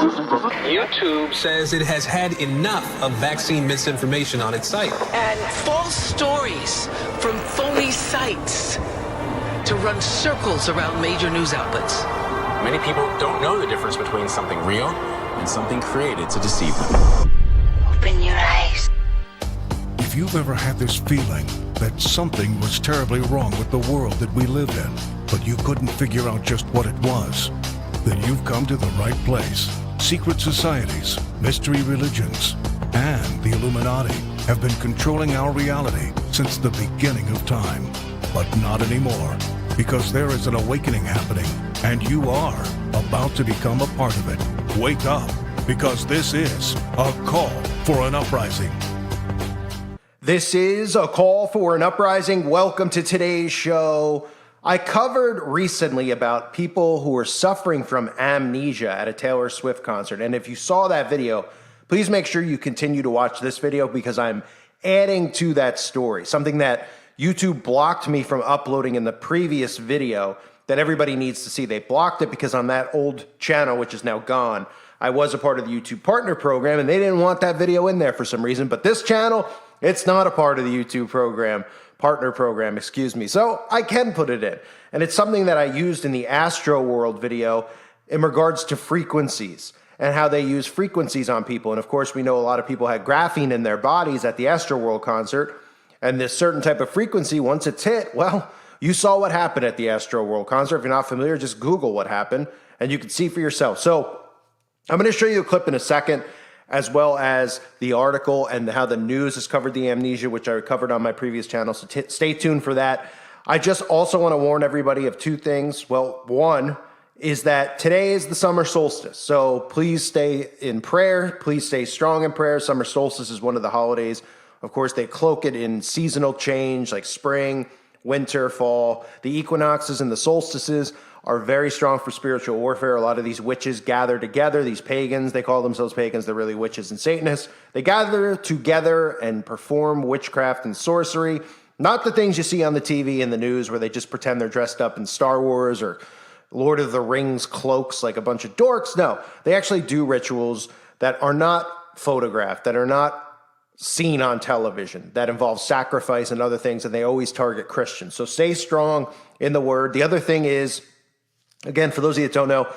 YouTube says it has had enough of vaccine misinformation on its site. And false stories from phony sites to run circles around major news outlets. Many people don't know the difference between something real and something created to deceive them. Open your eyes. If you've ever had this feeling that something was terribly wrong with the world that we live in, but you couldn't figure out just what it was, then you've come to the right place. Secret societies, mystery religions, and the Illuminati have been controlling our reality since the beginning of time. But not anymore, because there is an awakening happening, and you are about to become a part of it. Wake up, because this is a call for an uprising. This is a call for an uprising. Welcome to today's show. I covered recently about people who are suffering from amnesia at a Taylor Swift concert. And if you saw that video, please make sure you continue to watch this video because I'm adding to that story. Something that YouTube blocked me from uploading in the previous video that everybody needs to see. They blocked it because on that old channel, which is now gone, I was a part of the YouTube partner program and they didn't want that video in there for some reason. But this channel, it's not a part of the YouTube partner program, excuse me. So I can put it in. And it's something that I used in the Astro World video in regards to frequencies and how they use frequencies on people. And of course, we know a lot of people had graphene in their bodies at the Astro World concert. And this certain type of frequency, once it's hit, well, you saw what happened at the Astro World concert. If you're not familiar, just Google what happened and you can see for yourself. So I'm going to show you a clip in a second, as well as the article and how the news has covered the amnesia, which I covered on my previous channel. So stay tuned for that. I just also want to warn everybody of two things. Well, one is that today is the summer solstice. So please stay in prayer. Please stay strong in prayer. Summer solstice is one of the holidays. Of course, they cloak it in seasonal change like spring, winter, fall. The equinoxes and the solstices are very strong for spiritual warfare. A lot of these witches gather together, these pagans, they call themselves pagans, they're really witches and Satanists. They gather together and perform witchcraft and sorcery. Not the things you see on the TV and the news where they just pretend they're dressed up in Star Wars or Lord of the Rings cloaks like a bunch of dorks. No, they actually do rituals that are not photographed, that are not seen on television, that involve sacrifice and other things, and they always target Christians. So stay strong in the word. The other thing is, again, for those of you that don't know,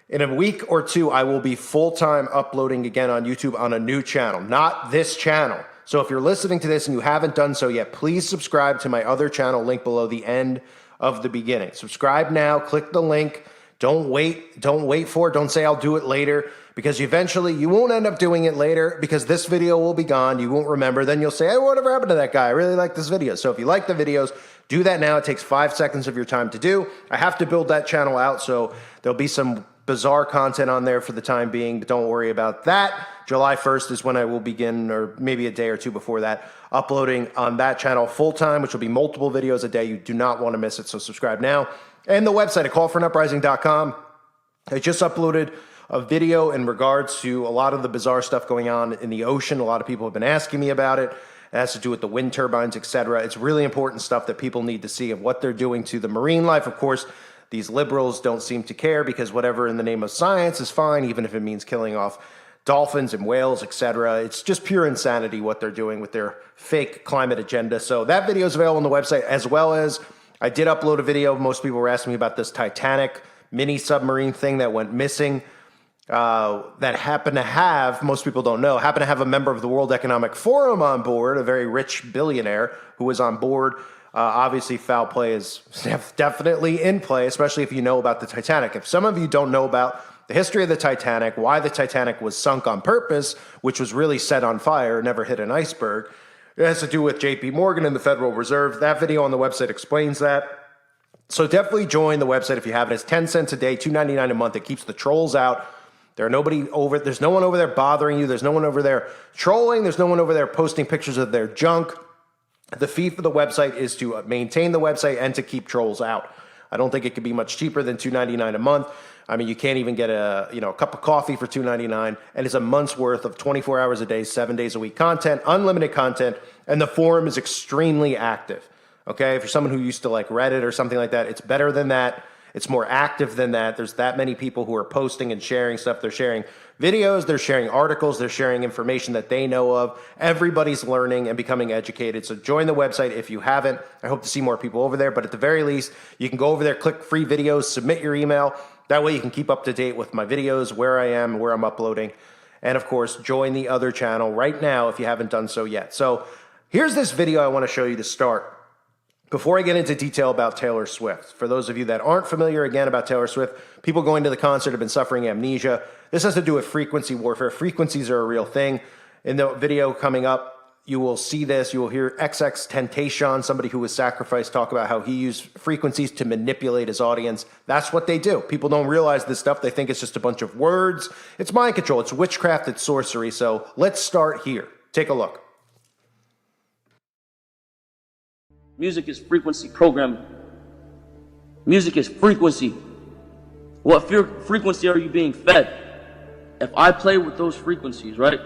in a week or two, I will be full-time uploading again on YouTube on a new channel, not this channel. So if you're listening to this and you haven't done so yet, please subscribe to my other channel, link below the end of the beginning. Subscribe now, click the link. Don't wait for it. Don't say I'll do it later, because eventually you won't end up doing it later because this video will be gone. You won't remember. Then you'll say, hey, whatever happened to that guy? I really like this video. So if you like the videos, do that now. It takes 5 seconds of your time to do. I have to build that channel out, so there'll be some bizarre content on there for the time being, but don't worry about that. July 1st is when I will begin, or maybe a day or two before that, uploading on that channel full-time, which will be multiple videos a day. You do not want to miss it, so subscribe now. And the website at callforanuprising.com. I just uploaded a video in regards to a lot of the bizarre stuff going on in the ocean. A lot of people have been asking me about it. It has to do with the wind turbines, etc. It's really important stuff that people need to see of what they're doing to the marine life. Of course, these liberals don't seem to care because whatever in the name of science is fine, even if it means killing off dolphins and whales, etc. It's just pure insanity what they're doing with their fake climate agenda. So that video is available on the website, as well as I did upload a video. Most people were asking me about this Titanic mini submarine thing that went missing. That happened to have, most people don't know, happened to have a member of the World Economic Forum on board, a very rich billionaire who was on board. Obviously, foul play is definitely in play, especially if you know about the Titanic. If some of you don't know about the history of the Titanic, why the Titanic was sunk on purpose, which was really set on fire, never hit an iceberg, it has to do with JP Morgan and the Federal Reserve. That video on the website explains that. So definitely join the website if you have it. It's 10 cents a day, $2.99 a month. It keeps the trolls out. There's no one over there bothering you. There's no one over there trolling. There's no one over there posting pictures of their junk. The fee for the website is to maintain the website and to keep trolls out. I don't think it could be much cheaper than $2.99 a month. I mean, you can't even get a cup of coffee for $2.99, and it's a month's worth of 24 hours a day, 7 days a week content, unlimited content, and the forum is extremely active. Okay, if you're someone who used to like Reddit or something like that, it's better than that. It's more active than that. There's that many people who are posting and sharing stuff. They're sharing videos, they're sharing articles, they're sharing information that they know of. Everybody's learning and becoming educated. So join the website if you haven't. I hope to see more people over there, but at the very least, you can go over there, click free videos, submit your email. That way you can keep up to date with my videos, where I am, where I'm uploading. And of course, join the other channel right now if you haven't done so yet. So here's this video I want to show you to start. Before I get into detail about Taylor Swift, for those of you that aren't familiar again about Taylor Swift, people going to the concert have been suffering amnesia. This has to do with frequency warfare. Frequencies are a real thing. In the video coming up, you will see this. You will hear XXXTentacion, somebody who was sacrificed, talk about how he used frequencies to manipulate his audience. That's what they do. People don't realize this stuff. They think it's just a bunch of words. It's mind control. It's witchcraft. It's sorcery. So let's start here. Take a look. Music is frequency programming. Music is frequency. What frequency are you being fed? If I play with those frequencies, right,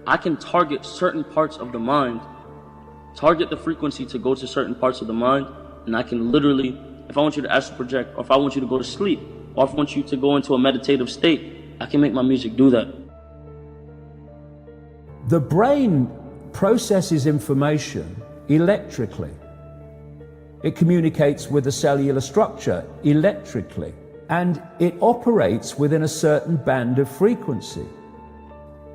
I can target certain parts of the mind, target the frequency to go to certain parts of the mind, and I can literally, if I want you to astral project, or if I want you to go to sleep, or if I want you to go into a meditative state, I can make my music do that. The brain processes information electrically. It communicates with the cellular structure electrically, and it operates within a certain band of frequency.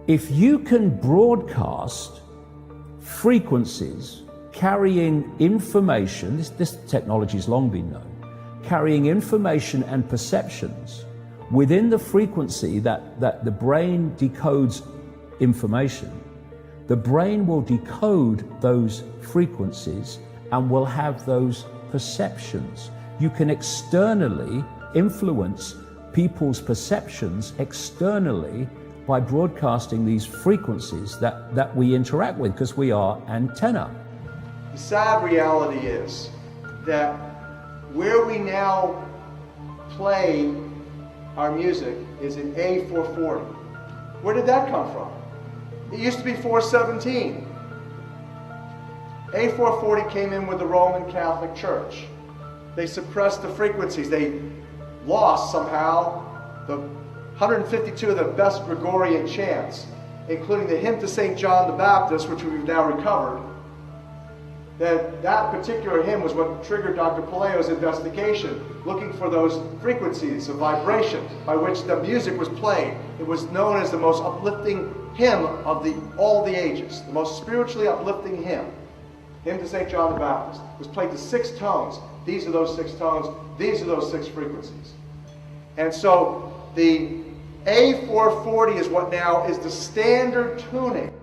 If you can broadcast frequencies carrying information, this technology has long been known, carrying information and perceptions within the frequency that the brain decodes information, the brain will decode those frequencies and will have those perceptions. You can externally influence people's perceptions externally by broadcasting these frequencies that we interact with, because we are antenna. The sad reality is that where we now play our music is in A440. Where did that come from? It used to be 417. A440 came in with the Roman Catholic Church. They suppressed the frequencies. They lost somehow the 152 of the best Gregorian chants, including the hymn to St. John the Baptist, which we've now recovered. That particular hymn was what triggered Dr. Palaio's investigation, looking for those frequencies of vibration by which the music was played. It was known as the most uplifting hymn of all the ages, the most spiritually uplifting hymn. Hymn to St. John the Baptist was played to 6 tones. These are those 6 tones. These are those 6 frequencies. And so the A440 is what now is the standard tuning.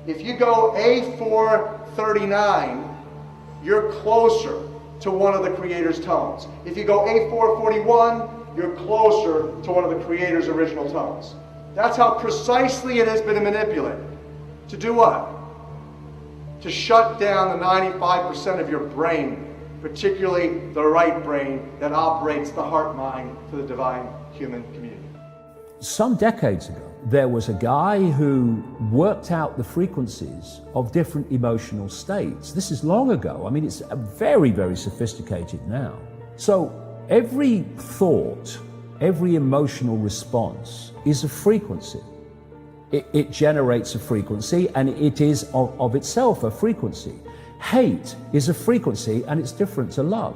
If you go A439, you're closer to one of the Creator's tones. If you go A441, you're closer to one of the Creator's original tones. That's how precisely it has been manipulated. To do what? To shut down the 95% of your brain, particularly the right brain that operates the heart mind to the divine human community. Some decades ago, there was a guy who worked out the frequencies of different emotional states. This is long ago. I mean, it's very, very sophisticated now. So every thought, every emotional response is a frequency. It generates a frequency, and it is of itself a frequency. Hate is a frequency, and it's different to love.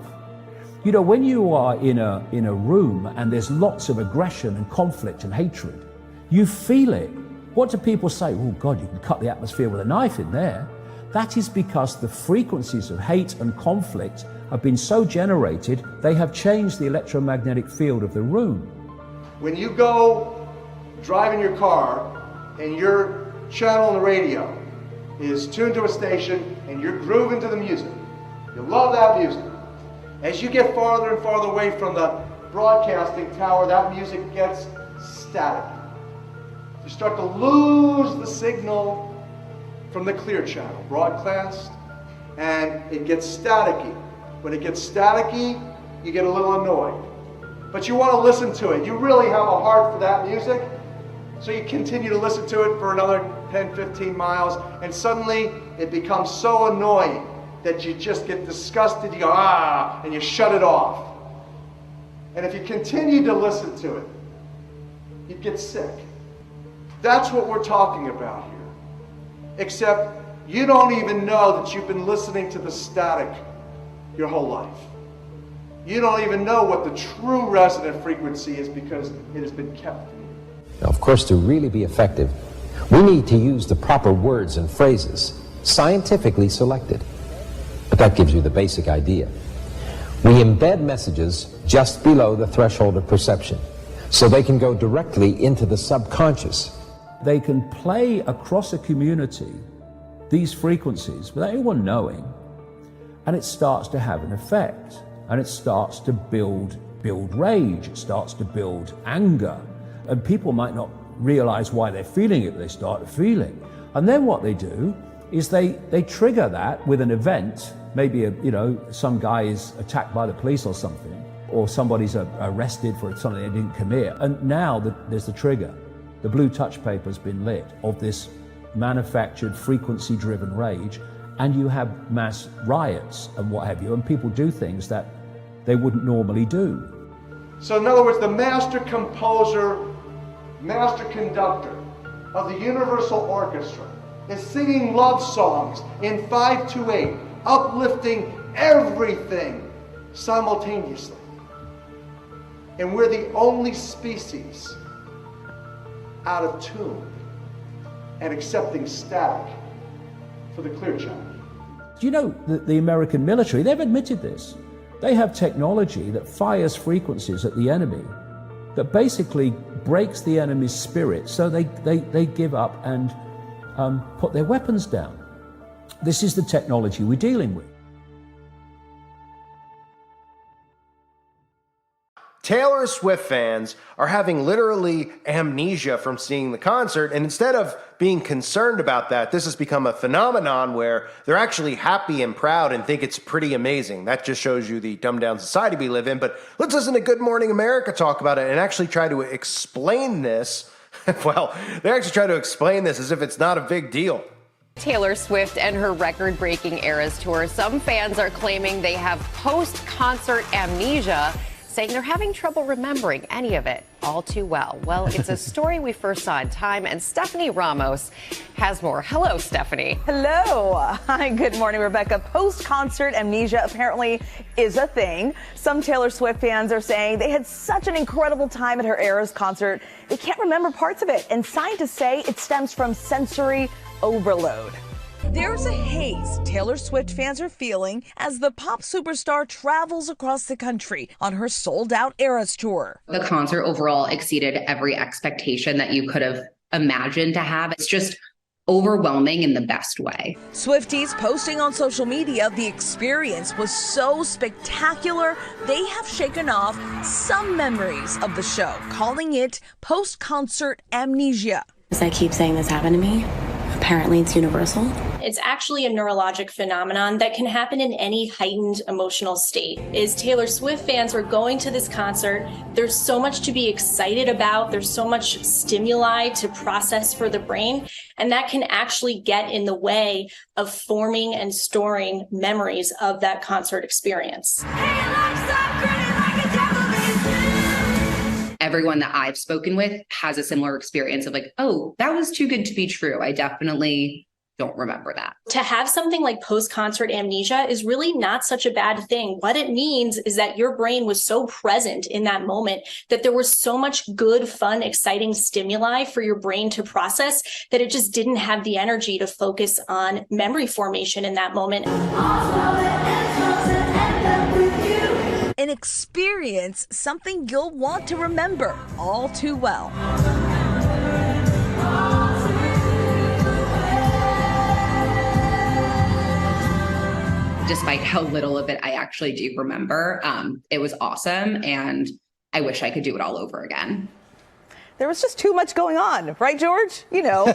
You know, when you are in a room and there's lots of aggression and conflict and hatred, you feel it. What do people say? Oh God, you can cut the atmosphere with a knife in there. That is because the frequencies of hate and conflict have been so generated, they have changed the electromagnetic field of the room. When you go driving your car and your channel on the radio is tuned to a station and you're grooving to the music, you love that music. As you get farther and farther away from the broadcasting tower, that music gets static. You start to lose the signal from the clear channel, broadcast, and it gets staticky. When it gets staticky, you get a little annoyed. But you want to listen to it. You really have a heart for that music, so you continue to listen to it for another 10, 15 miles, and suddenly it becomes so annoying that you just get disgusted. You go, ah, and you shut it off. And if you continue to listen to it, you'd get sick. That's what we're talking about here. Except you don't even know that you've been listening to the static your whole life. You don't even know what the true resonant frequency is because it has been kept from you. Now, of course, to really be effective, we need to use the proper words and phrases, scientifically selected. But that gives you the basic idea. We embed messages just below the threshold of perception, so they can go directly into the subconscious. They can play across a community these frequencies without anyone knowing, and it starts to have an effect, and it starts to build rage, it starts to build anger, and people might not realize why they're feeling it, but they start feeling. And then what they do is they trigger that with an event. Maybe some guy is attacked by the police or something, or somebody's arrested for something they didn't commit, and now there's the trigger. The blue touch paper's been lit of this manufactured frequency-driven rage, and you have mass riots and what have you, and people do things that they wouldn't normally do. So in other words, the master composer, master conductor of the Universal Orchestra is singing love songs in 5/8, uplifting everything simultaneously. And we're the only species out of tune and accepting static for the clear channel. Do you know that the American military, they've admitted this. They have technology that fires frequencies at the enemy that basically breaks the enemy's spirit, so they give up and put their weapons down. This is the technology we're dealing with. Taylor Swift fans are having literally amnesia from seeing the concert, and instead of being concerned about that, this has become a phenomenon where they're actually happy and proud and think it's pretty amazing. That just shows you the dumbed down society we live in. But let's listen to Good Morning America talk about it and actually try to explain this. Well, they actually try to explain this as if it's not a big deal. Taylor Swift and her record-breaking Eras Tour. Some fans are claiming they have post-concert amnesia, saying they're having trouble remembering any of it all too well. Well, it's a story we first saw in Time, and Stephanie Ramos has more. Hello, Stephanie. Hello. Hi, good morning, Rebecca. Post-concert amnesia apparently is a thing. Some Taylor Swift fans are saying they had such an incredible time at her Eras concert, they can't remember parts of it, and scientists say it stems from sensory overload. There's a haze Taylor Swift fans are feeling as the pop superstar travels across the country on her sold-out Eras Tour. The concert overall exceeded every expectation that you could have imagined to have. It's just overwhelming in the best way. Swifties posting on social media the experience was so spectacular, they have shaken off some memories of the show, calling it post-concert amnesia. As I keep saying this happened to me, apparently it's universal. It's actually a neurologic phenomenon that can happen in any heightened emotional state. As Taylor Swift fans are going to this concert, there's so much to be excited about. There's so much stimuli to process for the brain, and that can actually get in the way of forming and storing memories of that concert experience. Everyone that I've spoken with has a similar experience of like, oh, that was too good to be true. I definitely don't remember that. To have something like post-concert amnesia is really not such a bad thing. What it means is that your brain was so present in that moment that there was so much good, fun, exciting stimuli for your brain to process that it just didn't have the energy to focus on memory formation in that moment. An experience, something you'll want to remember all too well. Despite how little of it I actually do remember, it was awesome, and I wish I could do it all over again. There was just too much going on, right, George? You know.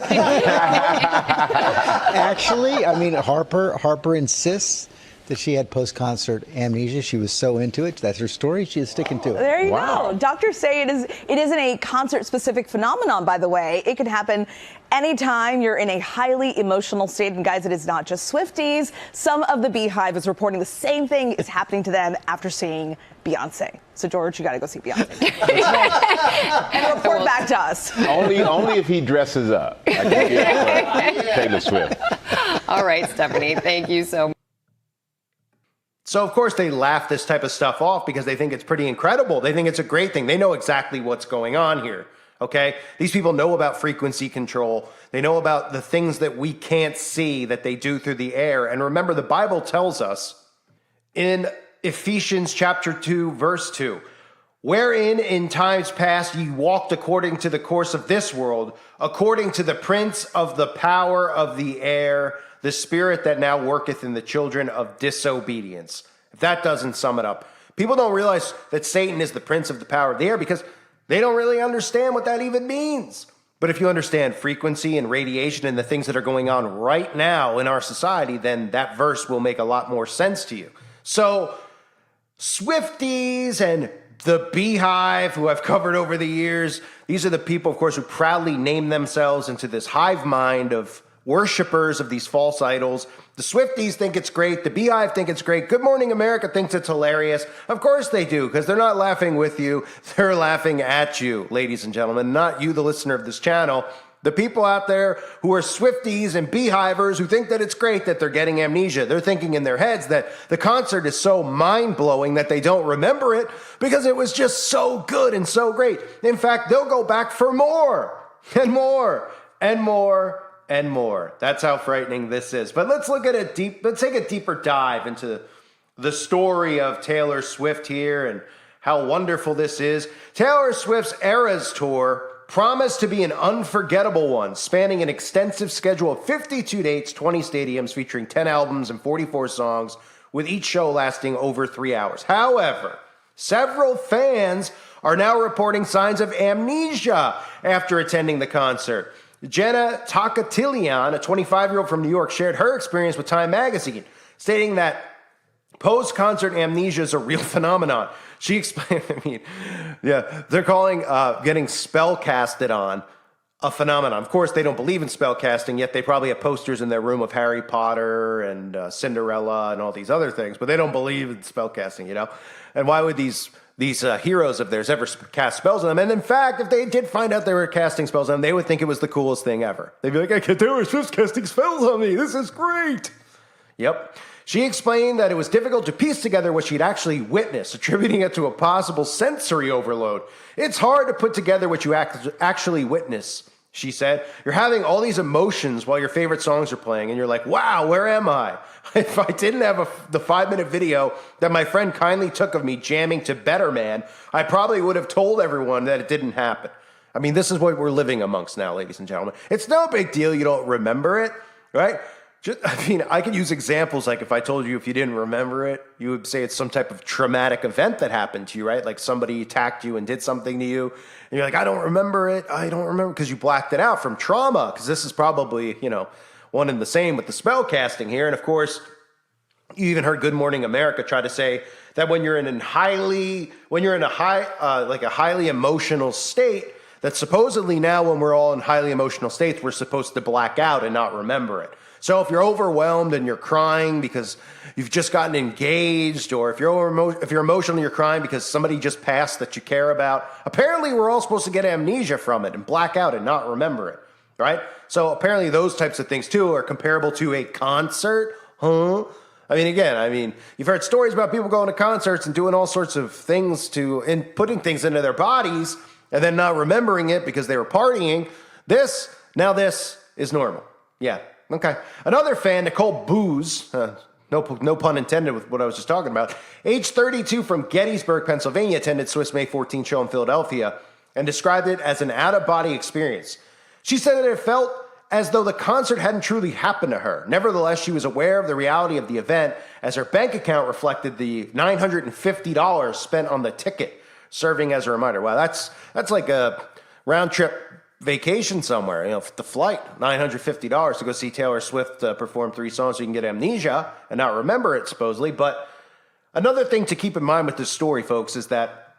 Actually, I mean, Harper insists that she had post-concert amnesia. She was so into it. That's her story. She is sticking to it. There you go. Doctors say it isn't a concert-specific phenomenon, by the way. It can happen anytime you're in a highly emotional state. And guys, it is not just Swifties. Some of the Beehive is reporting the same thing is happening to them after seeing Beyonce. So, George, you got to go see Beyonce. And report back to us. Only if he dresses up. I can get Taylor Swift. All right, Stephanie, thank you so much. So, of course, they laugh this type of stuff off because they think it's pretty incredible. They think it's a great thing. They know exactly what's going on here, okay? These people know about frequency control. They know about the things that we can't see that they do through the air. And remember, the Bible tells us in Ephesians chapter 2, verse 2, wherein in times past ye walked according to the course of this world, according to the prince of the power of the air, the spirit that now worketh in the children of disobedience. If that doesn't sum it up. People don't realize that Satan is the prince of the power of the air because they don't really understand what that even means. But if you understand frequency and radiation and the things that are going on right now in our society, then that verse will make a lot more sense to you. So, Swifties and the Beehive, who I've covered over the years, these are the people, of course, who proudly name themselves into this hive mind of worshipers of these false idols. The Swifties think it's great. The Beehive think it's great. Good Morning America thinks it's hilarious. Of course they do, because they're not laughing with you. They're laughing at you, ladies and gentlemen, not you, the listener of this channel. The people out there who are Swifties and Beehivers who think that it's great that they're getting amnesia. They're thinking in their heads that the concert is so mind-blowing that they don't remember it because it was just so good and so great. In fact, they'll go back for more and more and more and more. That's how frightening this is. But let's look at it let's take a deeper dive into the story of Taylor Swift here and how wonderful this is. Taylor Swift's Eras Tour promised to be an unforgettable one, spanning an extensive schedule of 52 dates, 20 stadiums, featuring 10 albums and 44 songs, with each show lasting over 3 hours. However, several fans are now reporting signs of amnesia after attending the concert. Jenna Takatilian, a 25-year-old from New York, shared her experience with Time magazine, stating that post-concert amnesia is a real phenomenon. She explained, they're calling getting spell casted on a phenomenon. Of course, they don't believe in spell casting, yet they probably have posters in their room of Harry Potter and Cinderella and all these other things, but they don't believe in spell casting, you know? And why would these heroes of theirs ever cast spells on them? And in fact, if they did find out they were casting spells on them, they would think it was the coolest thing ever. They'd be like, I can't Taylor Swift's casting spells on me. This is great. Yep. She explained that it was difficult to piece together what she'd actually witnessed, attributing it to a possible sensory overload. It's hard to put together what you actually witness, she said. You're having all these emotions while your favorite songs are playing, and you're like, wow, where am I? If I didn't have the 5-minute video that my friend kindly took of me jamming to Better Man, I probably would have told everyone that it didn't happen. I mean, this is what we're living amongst now, ladies and gentlemen. It's no big deal you don't remember it, right? I could use examples like if I told you if you didn't remember it, you would say it's some type of traumatic event that happened to you, right? Like somebody attacked you and did something to you. And you're like, I don't remember it. I don't remember because you blacked it out from trauma. Because this is probably, one and the same with the spell casting here. And of course, you even heard Good Morning America try to say that when you're in a highly emotional state, that supposedly now when we're all in highly emotional states, we're supposed to black out and not remember it. So if you're overwhelmed and you're crying because you've just gotten engaged, or if you're emotional and you're crying because somebody just passed that you care about, apparently we're all supposed to get amnesia from it and black out and not remember it, right? So apparently those types of things too are comparable to a concert, huh? You've heard stories about people going to concerts and doing all sorts of things and putting things into their bodies and then not remembering it because they were partying. This is normal. Yeah. Okay. Another fan, Nicole Booze, no pun intended with what I was just talking about, age 32 from Gettysburg, Pennsylvania, attended Swift's May 14 show in Philadelphia and described it as an out-of-body experience. She said that it felt as though the concert hadn't truly happened to her. Nevertheless, she was aware of the reality of the event as her bank account reflected the $950 spent on the ticket, serving as a reminder. Wow, that's like a round-trip vacation somewhere, the flight, $950 to go see Taylor Swift perform 3 songs so you can get amnesia and not remember it, supposedly. But another thing to keep in mind with this story, folks, is that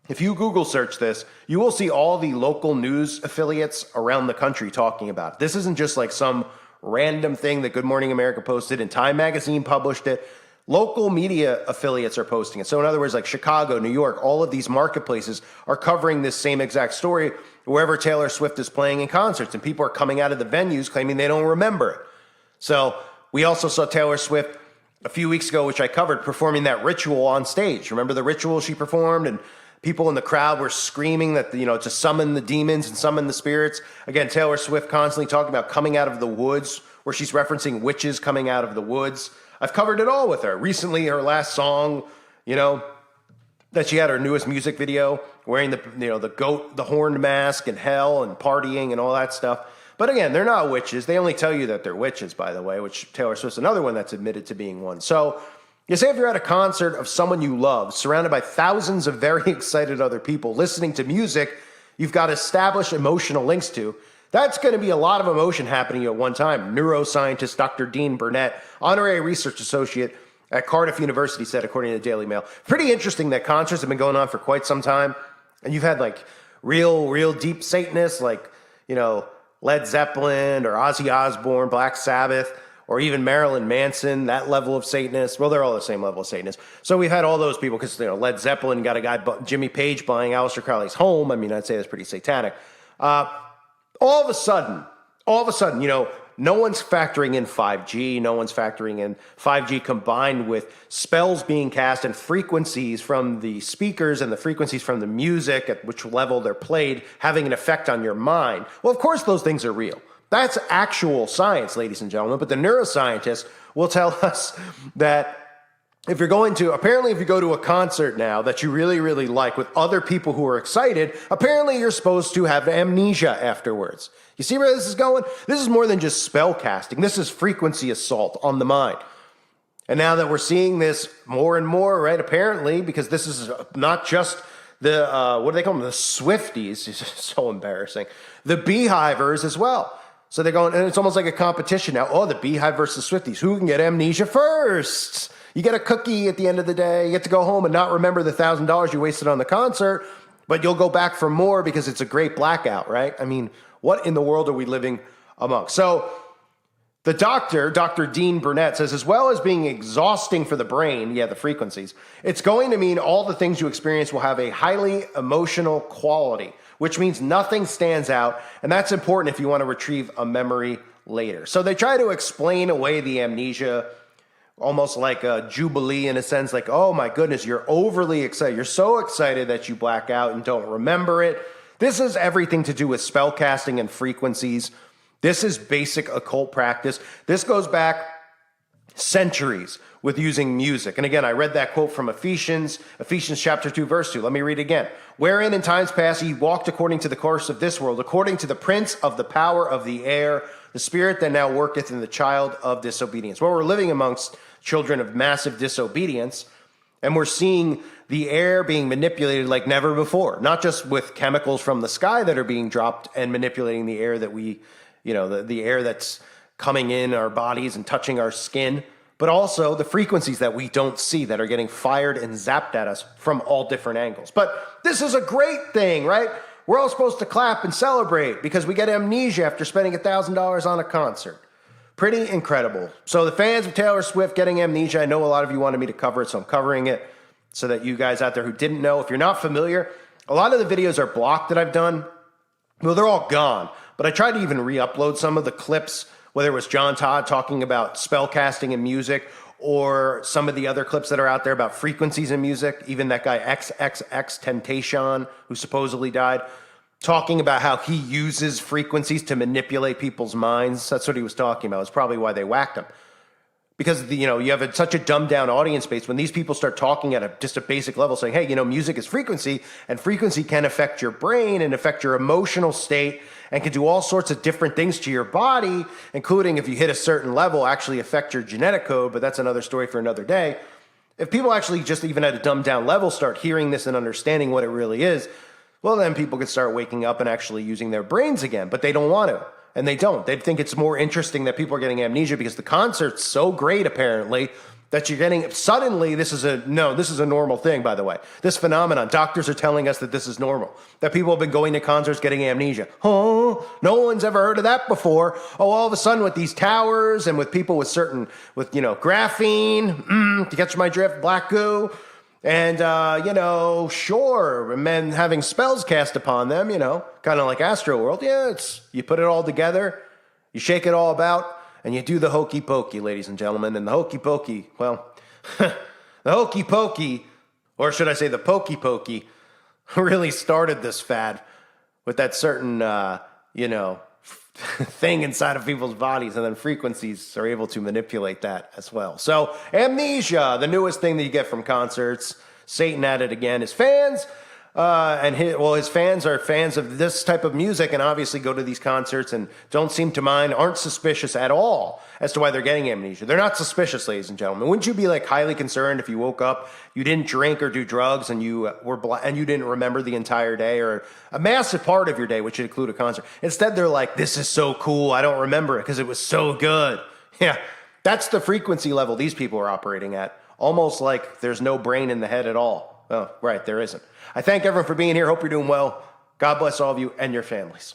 if you Google search this, you will see all the local news affiliates around the country talking about it. This isn't just like some random thing that Good Morning America posted and Time magazine published it. Local media affiliates are posting it. So in other words, like Chicago, New York, all of these marketplaces are covering this same exact story wherever Taylor Swift is playing in concerts. And people are coming out of the venues claiming they don't remember it. So we also saw Taylor Swift a few weeks ago, which I covered, performing that ritual on stage. Remember the ritual she performed? And people in the crowd were screaming that, to summon the demons and summon the spirits. Again, Taylor Swift constantly talking about coming out of the woods, where she's referencing witches coming out of the woods. I've covered it all with her. Recently, her last song, that she had her newest music video, wearing the horned mask and hell and partying and all that stuff. But again, they're not witches. They only tell you that they're witches, by the way, which Taylor Swift's another one that's admitted to being one. So you say if you're at a concert of someone you love, surrounded by thousands of very excited other people listening to music you've got established emotional links to, that's going to be a lot of emotion happening at one time. Neuroscientist Dr. Dean Burnett, honorary research associate at Cardiff University, said, according to the Daily Mail. Pretty interesting that concerts have been going on for quite some time. And you've had like real deep Satanists like, Led Zeppelin or Ozzy Osbourne, Black Sabbath, or even Marilyn Manson, that level of Satanist. Well, they're all the same level of Satanist. So we've had all those people because, Led Zeppelin got a guy, Jimmy Page, buying Aleister Crowley's home. I mean, I'd say that's pretty satanic. All of a sudden, no one's factoring in 5G. No one's factoring in 5G combined with spells being cast and frequencies from the speakers and the frequencies from the music at which level they're played having an effect on your mind. Well, of course, those things are real. That's actual science, ladies and gentlemen. But the neuroscientists will tell us that if you go to a concert now that you really, really like with other people who are excited, apparently you're supposed to have amnesia afterwards. You see where this is going? This is more than just spell casting. This is frequency assault on the mind. And now that we're seeing this more and more, right, apparently, because this is not just the, what do they call them? The Swifties. It's so embarrassing. The Beehivers as well. So they're going, and it's almost like a competition now. Oh, the Beehive versus Swifties. Who can get amnesia first? You get a cookie at the end of the day. You get to go home and not remember the $1,000 you wasted on the concert, but you'll go back for more because it's a great blackout, right? I mean, what in the world are we living among? So the doctor, Dr. Dean Burnett, says as well as being exhausting for the brain, the frequencies, it's going to mean all the things you experience will have a highly emotional quality, which means nothing stands out. And that's important if you want to retrieve a memory later. So they try to explain away the amnesia almost like a jubilee in a sense, like, oh my goodness, you're overly excited. You're so excited that you black out and don't remember it. This is everything to do with spell casting and frequencies. This is basic occult practice. This goes back centuries with using music. And again, I read that quote from Ephesians chapter 2, verse 2. Let me read it again. Wherein in times past ye walked according to the course of this world, according to the prince of the power of the air, the spirit that now worketh in the child of disobedience. Well, we're living amongst children of massive disobedience, and we're seeing the air being manipulated like never before, not just with chemicals from the sky that are being dropped and manipulating the air that we, the air that's coming in our bodies and touching our skin, but also the frequencies that we don't see that are getting fired and zapped at us from all different angles. But this is a great thing, right? We're all supposed to clap and celebrate because we get amnesia after spending $1,000 on a concert. Pretty incredible. So the fans of Taylor Swift getting amnesia, I know a lot of you wanted me to cover it, so I'm covering it so that you guys out there who didn't know, if you're not familiar, a lot of the videos are blocked that I've done. Well, they're all gone, but I tried to even re-upload some of the clips, whether it was John Todd talking about spell casting and music, or some of the other clips that are out there about frequencies in music, even that guy XXX Temptation, who supposedly died, talking about how he uses frequencies to manipulate people's minds. That's what he was talking about. It's probably why they whacked him. Because, you have such a dumbed down audience base. When these people start talking at just a basic level saying, hey, music is frequency, and frequency can affect your brain and affect your emotional state and can do all sorts of different things to your body, including if you hit a certain level, actually affect your genetic code, but that's another story for another day. If people actually just even at a dumbed down level start hearing this and understanding what it really is, well, then people could start waking up and actually using their brains again, but they don't want to. And they don't. They think it's more interesting that people are getting amnesia because the concert's so great, apparently, that you're getting suddenly. This is a normal thing, by the way. This phenomenon, doctors are telling us that this is normal, that people have been going to concerts getting amnesia. Oh, no one's ever heard of that before. Oh, all of a sudden with these towers and with people with graphene, to catch my drift, black goo, and sure, and men having spells cast upon them, kind of like Astroworld. Yeah, you put it all together, you shake it all about, and you do the hokey pokey, ladies and gentlemen. And the hokey pokey, well, the hokey pokey, or should I say the pokey pokey, really started this fad with that certain, thing inside of people's bodies, and then frequencies are able to manipulate that as well. So amnesia, the newest thing that you get from concerts. Satan at it again. His fans, his fans are fans of this type of music and obviously go to these concerts and don't seem to mind, aren't suspicious at all as to why they're getting amnesia. They're not suspicious, ladies and gentlemen. Wouldn't you be like highly concerned if you woke up, you didn't drink or do drugs, and you and you didn't remember the entire day or a massive part of your day, which would include a concert? Instead, they're like, this is so cool, I don't remember it because it was so good. Yeah, that's the frequency level these people are operating at. Almost like there's no brain in the head at all. Oh, right, there isn't. I thank everyone for being here. Hope you're doing well. God bless all of you and your families.